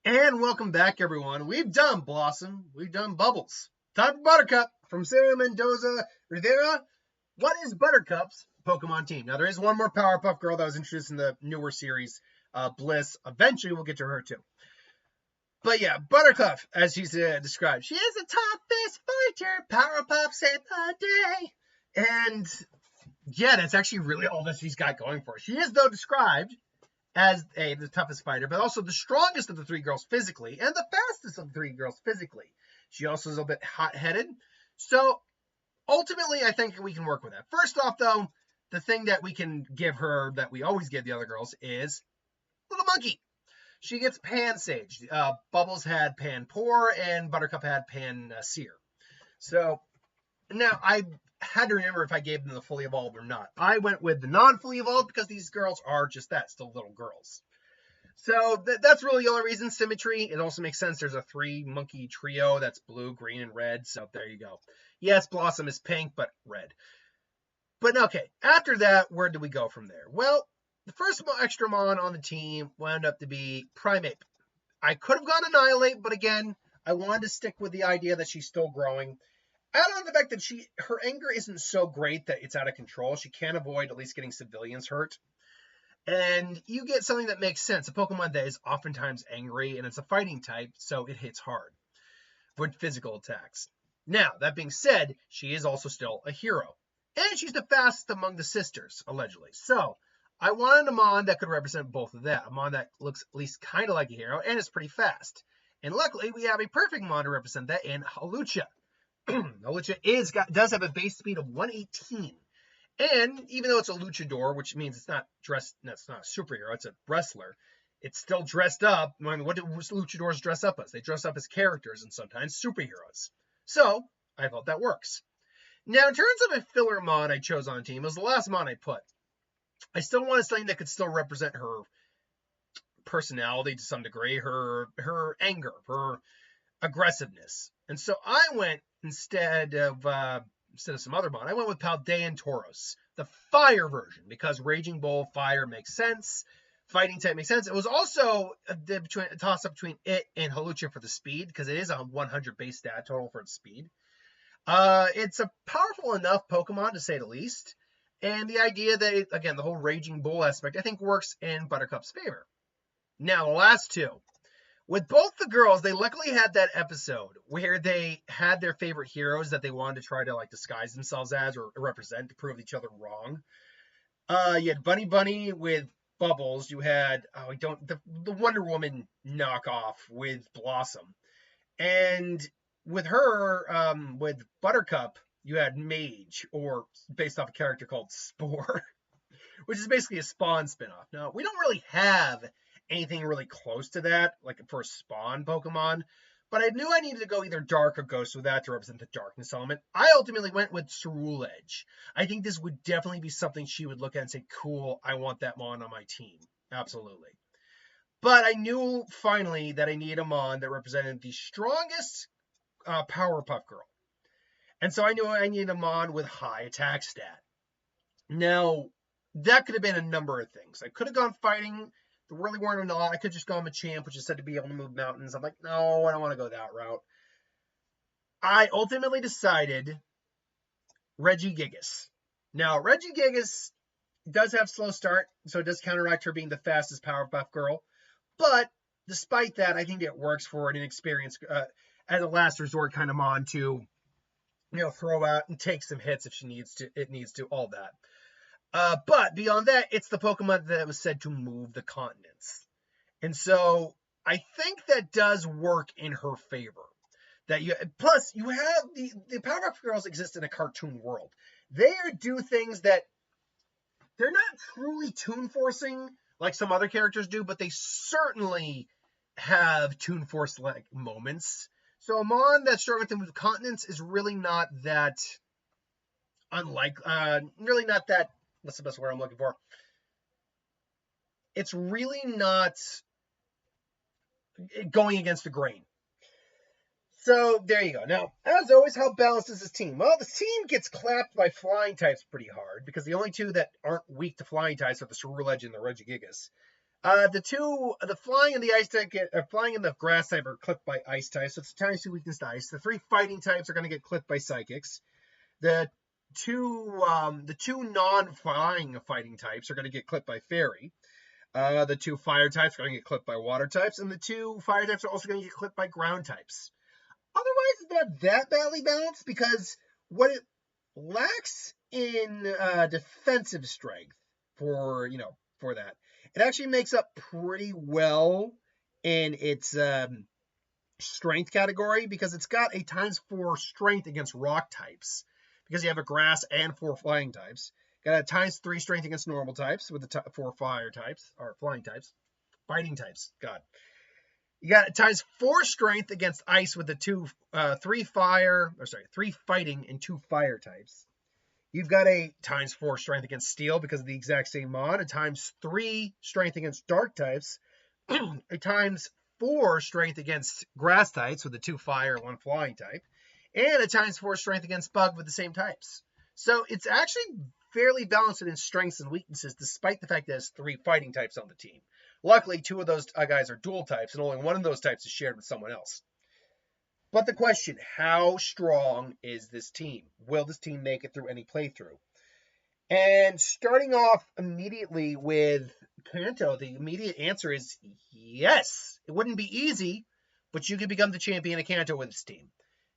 And welcome back, everyone. We've done Blossom. We've done Bubbles. Time for Buttercup from Sarah Mendoza Rivera. What is Buttercup's Pokemon team? Now, there is one more Powerpuff Girl that was introduced in the newer series, Bliss. Eventually, we'll get to her, too. But yeah, Buttercup, as she's described, she is the toughest fighter Powerpuff saved the day. And yeah, that's actually really all that she's got going for her. She is, though, described as the toughest fighter, but also the strongest of the three girls physically and the fastest of the three girls physically. She also is a bit hot-headed. So ultimately, I think we can work with that. First off, though, the thing that we can give her that we always give the other girls is Little Monkey. She gets Pan Sage. Bubbles had Pan Pour, and Buttercup had Pan Seer. So now I had to remember if I gave them the fully evolved or not. I went with the non-fully evolved because these girls are just that, still little girls. So that's really the only reason. Symmetry. It also makes sense. There's a 3-monkey trio that's blue, green, and red. So there you go. Yes, Blossom is pink, but red. But okay, after that, where do we go from there? Well, the first extra mon on the team wound up to be Primeape. I could have gone Annihilate, but again, I wanted to stick with the idea that she's still growing. Add on the fact that her anger isn't so great that it's out of control. She can't avoid at least getting civilians hurt. And you get something that makes sense. A Pokemon that is oftentimes angry, and it's a fighting type, so it hits hard with physical attacks. Now, that being said, she is also still a hero. And she's the fastest among the sisters, allegedly. So, I wanted a Mon that could represent both of that. A Mon that looks at least kind of like a hero, and is pretty fast. And luckily, we have a perfect Mon to represent that in Hawlucha. Hawlucha does have a base speed of 118. And even though it's a luchador, which means it's not a superhero, it's a wrestler, it's still dressed up. I mean, what do luchadors dress up as? They dress up as characters and sometimes superheroes. So, I thought that works. Now, in terms of a filler mon I chose on the team, it was the last mon I put. I still wanted something that could still represent her personality to some degree, her anger, her aggressiveness. And so I went, instead of some other mon, I went with Paldean Tauros, the fire version, because Raging Bull, fire makes sense. Fighting type makes sense. It was also a toss-up between it and Hawlucha for the speed, because it is a 100 base stat total for its speed. It's a powerful enough Pokemon, to say the least. And the idea that, again, the whole Raging Bull aspect, I think works in Buttercup's favor. Now, the last two. With both the girls, they luckily had that episode where they had their favorite heroes that they wanted to try to disguise themselves as or represent to prove each other wrong. You had Bunny with Bubbles. You had the Wonder Woman knockoff with Blossom, and with her, with Buttercup, you had Mage, or based off a character called Spore, which is basically a Spawn spinoff. Now, we don't really have anything really close to that, like for a Spawn Pokemon, but I knew I needed to go either Dark or Ghost with that to represent the darkness element. I ultimately went with Cerule Edge. I think this would definitely be something she would look at and say, cool, I want that Mon on my team. Absolutely. But I knew finally that I needed a Mon that represented the strongest Powerpuff Girl. And so I knew I needed a Mon with high attack stat. Now, that could have been a number of things. I could have gone fighting. There really weren't a lot. I could have just gone Machamp, which is said to be able to move mountains. I'm like, no, I don't want to go that route. I ultimately decided Regigigas. Now, Regigigas does have slow start, so it does counteract her being the fastest Powerpuff Girl. But despite that, I think it works for an inexperienced, as a last resort kind of Mon to, throw out and take some hits if it needs to, all that. But beyond that, it's the Pokemon that was said to move the continents. And so I think that does work in her favor. Plus, you have the Powerpuff Girls exist in a cartoon world. They do things that they're not truly tune forcing like some other characters do, but they certainly have tune force like moments. So a Mon that's strong enough to move continents is really not that really not that. What's the best word I'm looking for? It's really not going against the grain. So there you go. Now, as always, how balanced is this team? Well, the team gets clapped by flying types pretty hard because the only two that aren't weak to flying types are the Cerule Edge and the Regigigas. The flying and the ice type flying and the grass type are clipped by ice types, so it's a times 2 weakness to ice. The 3 fighting types are going to get clipped by psychics. The two non-flying fighting types are going to get clipped by fairy. The 2 fire types are going to get clipped by water types, and the 2 fire types are also going to get clipped by ground types. Otherwise, it's not that badly balanced because what it lacks in defensive strength for that, it actually makes up pretty well in its strength category because it's got a ×4 strength against rock types because you have a grass and 4 flying types. Got a ×3 strength against normal types with the 4 fire types or flying types, fighting types. God. You got a ×4 strength against ice with the 3 fighting and 2 fire types. You've got a ×4 strength against steel because of the exact same mod, a ×3 strength against dark types, a ×4 strength against grass types with the 2 fire and 1 flying type, and a ×4 strength against bug with the same types. So it's actually fairly balanced in its strengths and weaknesses, despite the fact that it has 3 fighting types on the team. Luckily, 2 of those guys are dual types, and only 1 of those types is shared with someone else. But the question, how strong is this team? Will this team make it through any playthrough? And starting off immediately with Kanto, the immediate answer is yes. It wouldn't be easy, but you could become the champion of Kanto with this team.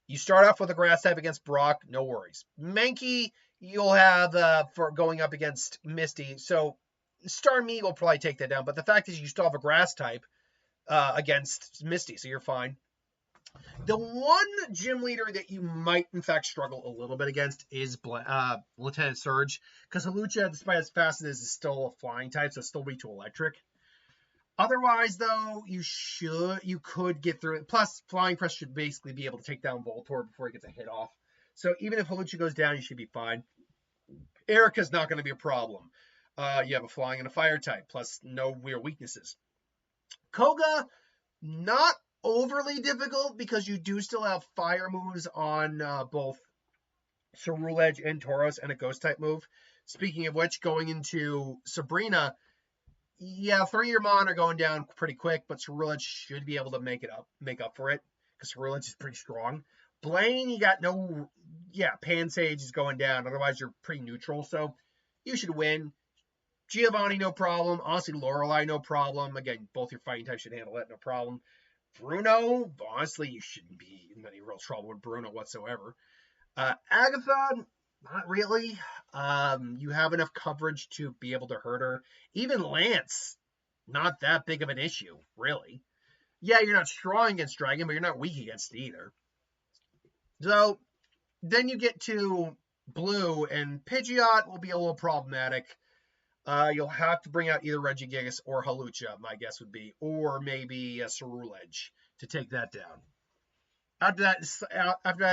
You start off with a grass type against Brock, no worries. Mankey, you'll have for going up against Misty, so Starmie will probably take that down, but the fact is you still have a grass type against Misty, so you're fine. The one gym leader that you might, in fact, struggle a little bit against is Lieutenant Surge, because Hawlucha, despite as fast as it is still a flying type, so it's still weak to electric. Otherwise, though, you could get through it. Plus, Flying Press should basically be able to take down Voltorb before he gets a hit off. So even if Hawlucha goes down, you should be fine. Erica's not going to be a problem. You have a flying and a fire type, plus no real weaknesses. Koga, not overly difficult because you do still have fire moves on both Ceruledge and Tauros and a ghost type move. Speaking of which, going into Sabrina, yeah, 3-year Mon are going down pretty quick, but Ceruledge should be able to make up for it because Ceruledge is pretty strong. Blaine, you got Pansage is going down. Otherwise, you're pretty neutral, so you should win. Giovanni, no problem. Honestly, Lorelei, no problem. Again, both your fighting types should handle it, no problem. Bruno, honestly, you shouldn't be in any real trouble with Bruno whatsoever. Agatha, not really. You have enough coverage to be able to hurt her. Even Lance, not that big of an issue, really. Yeah, you're not strong against Dragon, but you're not weak against it either. So, then you get to Blue, and Pidgeot will be a little problematic. You'll have to bring out either Regigigas or Hawlucha, my guess would be, or maybe Ceruledge to take that down. After that is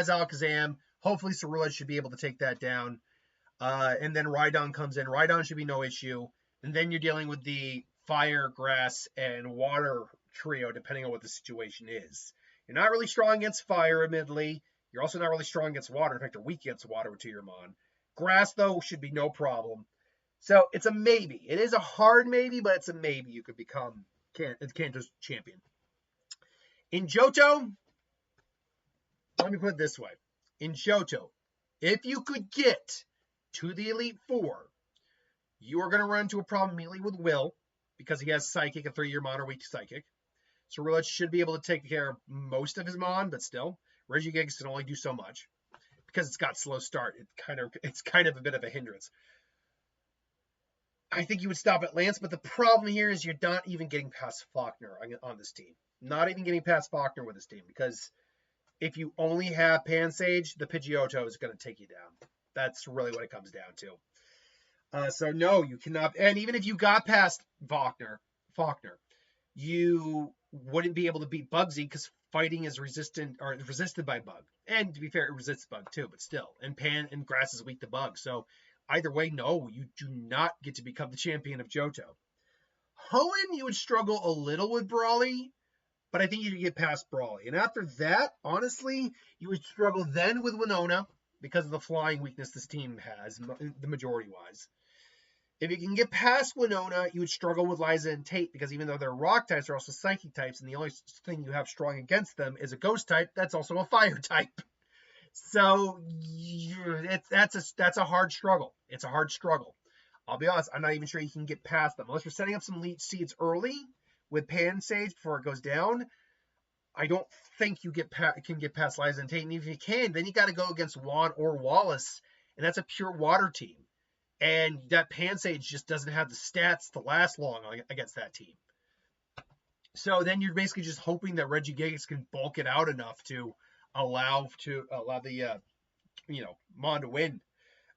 Alakazam. Hopefully Ceruledge should be able to take that down. And then Rhydon comes in. Rhydon should be no issue. And then you're dealing with the fire, grass, and water trio, depending on what the situation is. You're not really strong against fire, admittedly. You're also not really strong against water. In fact, you're weak against water with 2-year Mon. Grass, though, should be no problem. So it's a maybe. It is a hard maybe, but it's a maybe you could become Kanto's champion. In Johto, let me put it this way. In Johto, if you could get to the Elite Four, you are going to run into a problem immediately with Will, because he has Psychic, a 3-year Mon or weak Psychic. So Ceruledge should be able to take care of most of his Mon, but still, Regigigas can only do so much. Because it's got slow start, it's kind of a bit of a hindrance. I think you would stop at Lance, but the problem here is you're not even getting past Faulkner on this team. Not even getting past Faulkner with this team, because if you only have Pansage, the Pidgeotto is going to take you down. That's really what it comes down to. So no, you cannot. And even if you got past Faulkner, you wouldn't be able to beat Bugsy because fighting is resisted by Bug. And to be fair, it resists Bug too, but still. And Grass is weak to Bug. So either way, no, you do not get to become the champion of Johto. Hoenn, you would struggle a little with Brawly, but I think you could get past Brawly. And after that, honestly, you would struggle then with Winona because of the flying weakness this team has, the majority-wise. If you can get past Winona, you would struggle with Liza and Tate because even though they're rock types, they're also psychic types, and the only thing you have strong against them is a ghost type that's also a fire type. So that's a hard struggle. It's a hard struggle. I'll be honest, I'm not even sure you can get past them unless you're setting up some leech seeds early with Pan Sage before it goes down. I don't think you can get past Liza and Tate, and if you can, then you got to go against Juan or Wallace, and that's a pure water team. And that Pansage just doesn't have the stats to last long against that team. So then you're basically just hoping that Regigigas can bulk it out enough to allow the Mon to win,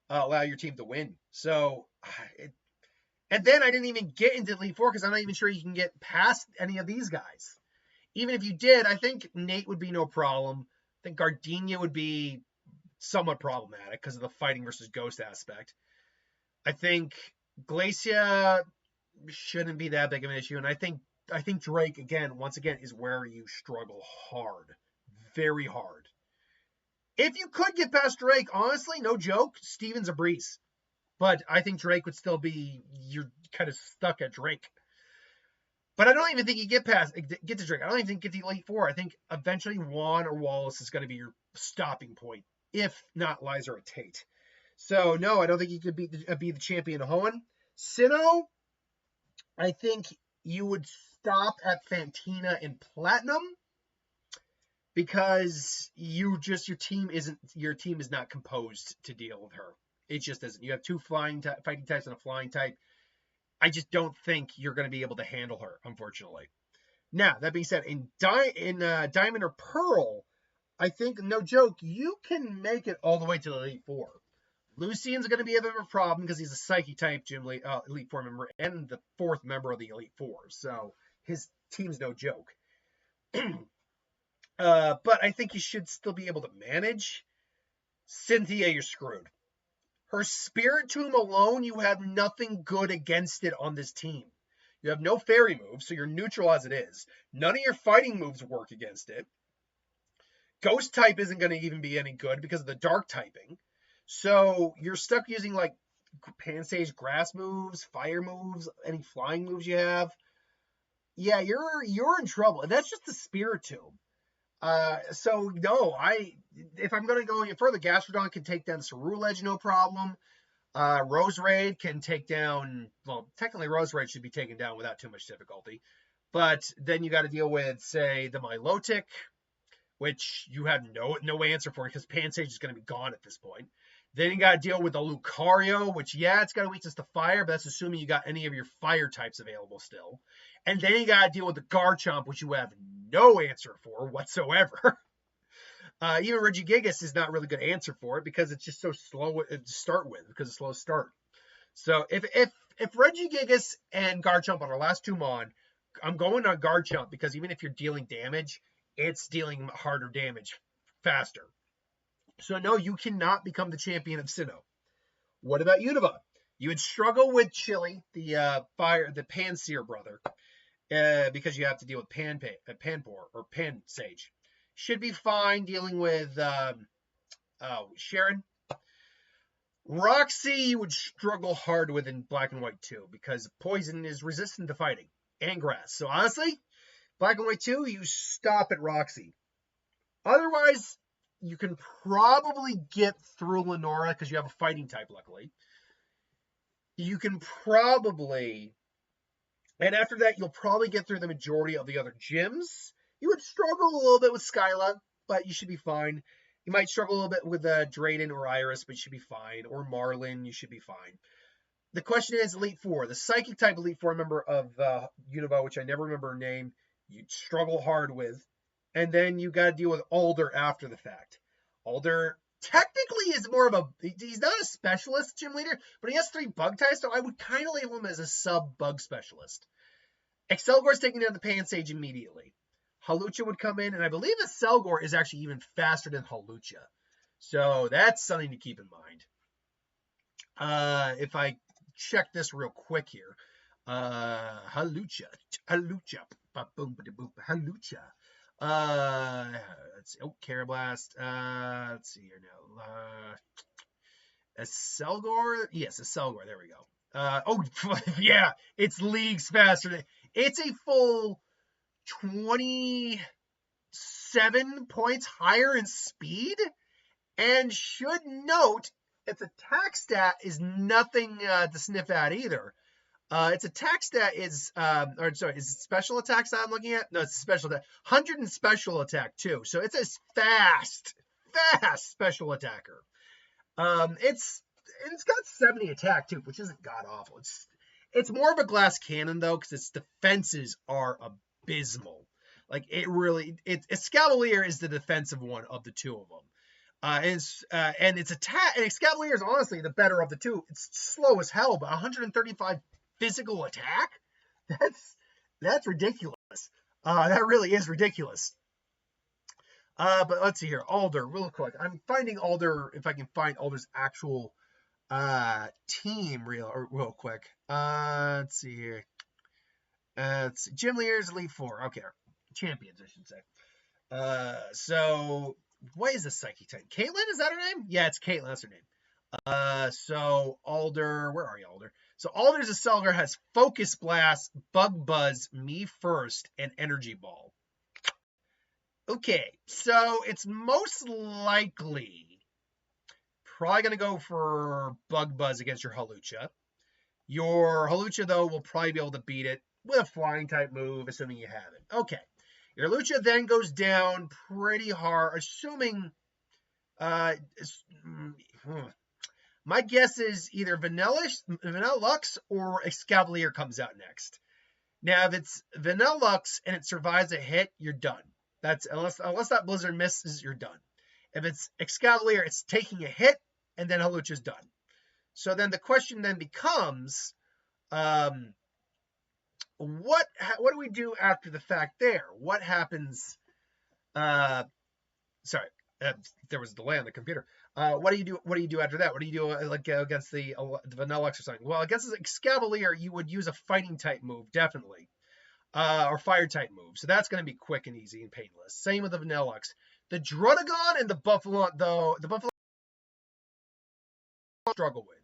allow your team to win. So, and then I didn't even get into Elite Four because I'm not even sure you can get past any of these guys. Even if you did, I think Nate would be no problem. I think Gardenia would be somewhat problematic because of the fighting versus ghost aspect. I think Glacia shouldn't be that big of an issue. And I think Drake, once again, is where you struggle hard. Very hard. If you could get past Drake, honestly, no joke, Steven's a breeze. But I think Drake would still be, you're kind of stuck at Drake. But I don't even think you get to Drake. I don't even think you get to Elite Four. I think eventually Juan or Wallace is going to be your stopping point, if not Liza or Tate. So, no, I don't think you could be the champion of Hoenn. Sinnoh, I think you would stop at Fantina and Platinum because your team is not composed to deal with her. It just isn't. You have two fighting types and a flying type. I just don't think you're going to be able to handle her, unfortunately. Now, that being said, in Diamond or Pearl, I think, no joke, you can make it all the way to the Elite Four. Lucian's going to be a bit of a problem because he's a Psychic type Elite Four member and the fourth member of the Elite Four. So his team's no joke. But I think you should still be able to manage. Cynthia, you're screwed. Her Spirit Tomb alone, you have nothing good against it on this team. You have no fairy moves, so you're neutral as it is. None of your fighting moves work against it. Ghost type isn't going to even be any good because of the dark typing. So you're stuck using like Pansage grass moves, fire moves, any flying moves you have. Yeah, you're in trouble. And that's just the Spirit Tomb. So no, if I'm going to go any further, Gastrodon can take down Ceruledge, no problem. Roserade can take down, well, technically Roserade should be taken down without too much difficulty. But then you got to deal with, say, the Milotic, which you have no answer for because Pansage is going to be gone at this point. Then you got to deal with the Lucario, which, yeah, it's got a weakness to fire, but that's assuming you got any of your fire types available still. And then you got to deal with the Garchomp, which you have no answer for whatsoever. Even Regigigas is not really a good answer for it because it's just so slow to start with, because it's slow to start. So if Regigigas and Garchomp are our last two Mon, I'm going on Garchomp because even if you're dealing damage, it's dealing harder damage faster. So no, you cannot become the champion of Sinnoh. What about Unova? You would struggle with Chili, the Panseer brother, because you have to deal with Panpour or Pansage. Should be fine dealing with Sharon. Roxy you would struggle hard with in Black and White 2 because Poison is resistant to fighting and grass. So honestly, Black and White 2, you stop at Roxy. Otherwise, you can probably get through Lenora because you have a fighting type, luckily. You can probably, and after that, you'll probably get through the majority of the other gyms. You would struggle a little bit with Skyla, but you should be fine. You might struggle a little bit with Drayden or Iris, but you should be fine. Or Marlin, you should be fine. The question is Elite Four. The Psychic type Elite Four member of Unova, which I never remember her name, you'd struggle hard with. And then you got to deal with Alder after the fact. Alder technically is more of a, he's not a specialist gym leader, but he has 3 bug types, so I would kind of label him as a sub-bug specialist. Excelgor's taking down the Pansage immediately. Halucha would come in, and I believe Excelgor is actually even faster than Halucha. So that's something to keep in mind. If I check this real quick here. Halucha. Let's see. Oh, Carablast. Let's see here now. Excelgor. Yes, Excelgor. There we go. Oh, yeah, it's leagues faster. It's a full 27 points higher in speed. And should note, its attack stat is nothing to sniff at either. Its attack stat is, or sorry, is it special attack stat I'm looking at? No, it's a special attack. 100 in special attack too. So it's a fast special attacker. It's got 70 attack too, which isn't god awful. It's more of a glass cannon though, because its defenses are abysmal. Like Escavalier is the defensive one of the two of them. And its attack, and Escavalier is honestly the better of the two. It's slow as hell, but 135 physical attack? That's ridiculous. That really is ridiculous. But let's see here. Alder, real quick. I'm finding Alder, if I can find Alder's actual team real quick. Let's see here. Gym leaders, Elite Four. Okay. Champions, I should say. So what is the Psychic Titan? Caitlyn, is that her name? Yeah, it's Caitlyn, that's her name. So Alder, where are you, Alder? So Alder's Acelgar has Focus Blast, Bug Buzz, Me First, and Energy Ball. Okay, so it's most likely probably going to go for Bug Buzz against your Hawlucha. Your Hawlucha, though, will probably be able to beat it with a Flying type move, assuming you have it. Okay, your Lucha then goes down pretty hard, assuming... my guess is either Vanillux or Escavalier comes out next. Now, if it's Vanillux and it survives a hit, you're done. That's unless that Blizzard misses, you're done. If it's Escavalier, it's taking a hit, and then Hawlucha's done. So then the question then becomes, what do we do after the fact there? What happens? Sorry, there was a delay on the computer. What do you do? What do you do after that? What do you do against the Vanillux or something? Well, against the Escavalier, you would use a fighting type move, definitely. Or fire type move. So that's going to be quick and easy and painless. Same with the Vanillux. The Druddigon and the Buffalo, though, the Buffalo struggle with.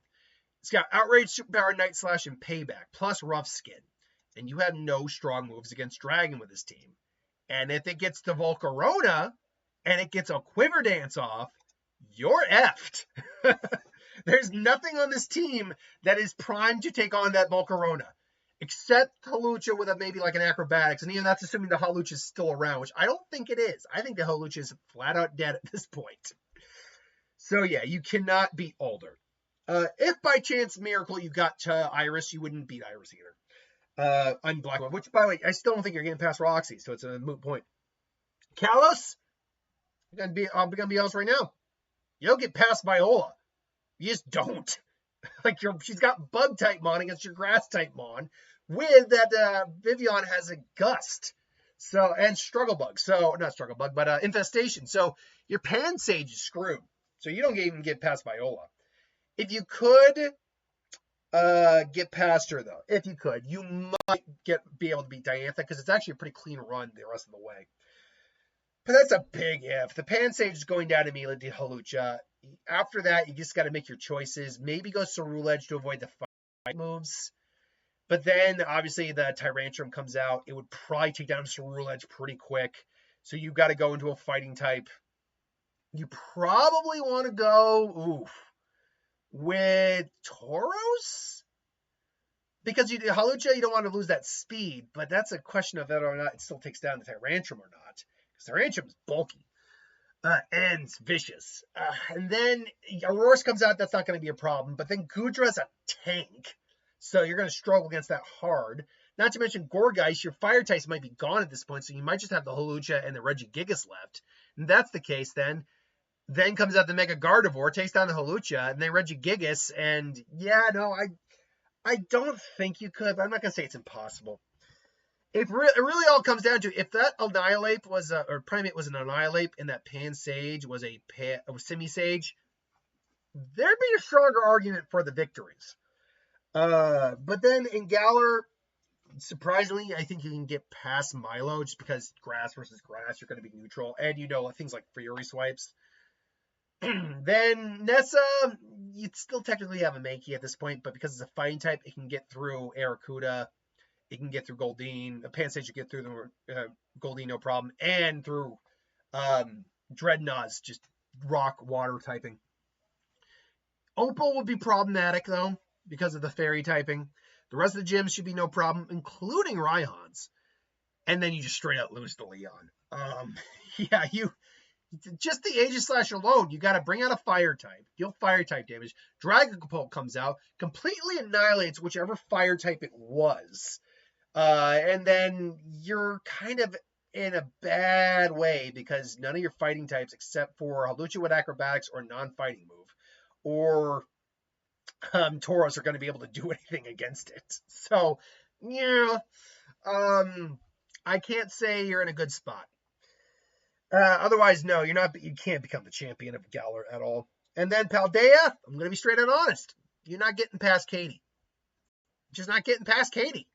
It's got Outrage, Superpower, Night Slash, and Payback, plus Rough Skin. And you have no strong moves against Dragon with this team. And if it gets the Volcarona, and it gets a Quiver Dance off, you're effed. There's nothing on this team that is primed to take on that Volcarona. Except Hawlucha with maybe like an Acrobatics. And even that's assuming the Hawlucha is still around, which I don't think it is. I think the Hawlucha is flat out dead at this point. So yeah, you cannot beat Alder. If by chance, miracle, you got Iris, you wouldn't beat Iris either. On Black One, which by the way, I still don't think you're getting past Roxy, so it's a moot point. Kalos, I'm gonna be honest right now. You don't get past Viola. You just don't. Like she's got Bug type Mon against your Grass type Mon. With that, Vivian has a Gust, so and Struggle Bug. So not Struggle Bug, but Infestation. So your Pansage is screwed. So you don't even get past Viola. If you could get past her though, if you could, you might be able to beat Diantha because it's actually a pretty clean run the rest of the way. But that's a big if. The Pansage is going down immediately to Hawlucha. After that, you just got to make your choices. Maybe go Ceruledge to avoid the fight moves. But then, obviously, the Tyrantrum comes out. It would probably take down Ceruledge pretty quick. So you've got to go into a fighting type. You probably want to go with Tauros? Because Hawlucha, you don't want to lose that speed. But that's a question of whether or not it still takes down the Tyrantrum or not. Because Tyrantrum is bulky. And vicious. And then Aurorus comes out, that's not going to be a problem. But then Gudra's a tank. So you're going to struggle against that hard. Not to mention Gorgeist, your fire types might be gone at this point. So you might just have the Hawlucha and the Regigigas left. And that's the case then. Then comes out the Mega Gardevoir, takes down the Hawlucha, and then Regigigas. And yeah, no, I don't think you could. But I'm not going to say it's impossible. It really all comes down to if that Annihilate was or Primate was an Annihilate and that Pansage was a Simisage, there'd be a stronger argument for the victories. But then in Galar, surprisingly, I think you can get past Milo just because grass versus grass, you're going to be neutral, and things like Fury Swipes. Then Nessa, you'd still technically have a Mankey at this point, but because it's a fighting type, it can get through Aracuda, it can get through Goldeen, a Pansage can get through the Goldeen no problem, and through Dreadnought's just rock water typing. Opal would be problematic though, because of the fairy typing. The rest of the gyms should be no problem, including Raihan's. And then you just straight out lose to Leon. Yeah, just the Aegislash alone, you got to bring out a fire type, deal fire type damage. Dragapult comes out, completely annihilates whichever fire type it was. And then you're kind of in a bad way because none of your fighting types, except for Hawlucha with acrobatics or non-fighting move, or Tauros, are going to be able to do anything against it. So, yeah, I can't say you're in a good spot. Otherwise, no, you can't become the champion of Galar at all. And then Paldea, I'm going to be straight out honest. You're not getting past Katie. Just not getting past Katie.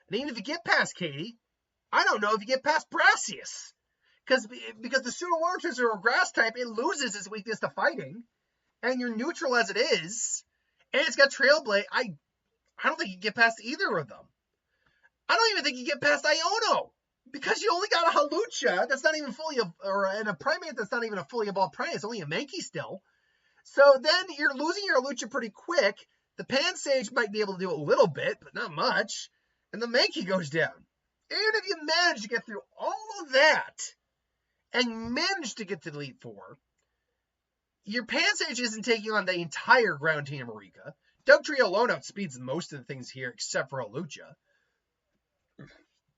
And even if you get past Katie, I don't know if you get past Brassius. Because the Pseudo-Warriors are a grass type, it loses its weakness to fighting. And you're neutral as it is. And it's got Trailblade. I don't think you get past either of them. I don't even think you get past Iono. Because you only got a Hawlucha that's not even fully, and a Primate that's not even a fully evolved Primate. It's only a Mankey still. So then you're losing your Hawlucha pretty quick. The Pansage might be able to do a little bit, but not much. And the Mankey goes down. Even if you manage to get through all of that, and manage to get to Elite Four, your Pansage isn't taking on the entire ground team of Marika. Dugtree alone outspeeds most of the things here, except for Hawlucha.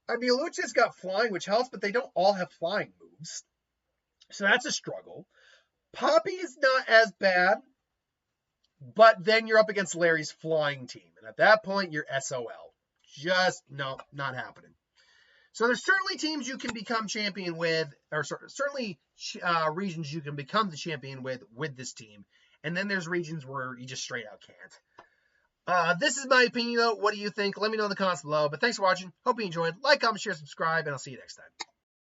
I mean, Hawlucha's got flying, which helps, but they don't all have flying moves. So that's a struggle. Poppy's not as bad, but then you're up against Larry's flying team. And at that point, you're SOL. Just, no, not happening. So there's certainly teams you can become champion with, or certainly regions you can become the champion with this team. And then there's regions where you just straight out can't. This is my opinion, though. What do you think? Let me know in the comments below. But thanks for watching. Hope you enjoyed. Like, comment, share, subscribe, and I'll see you next time.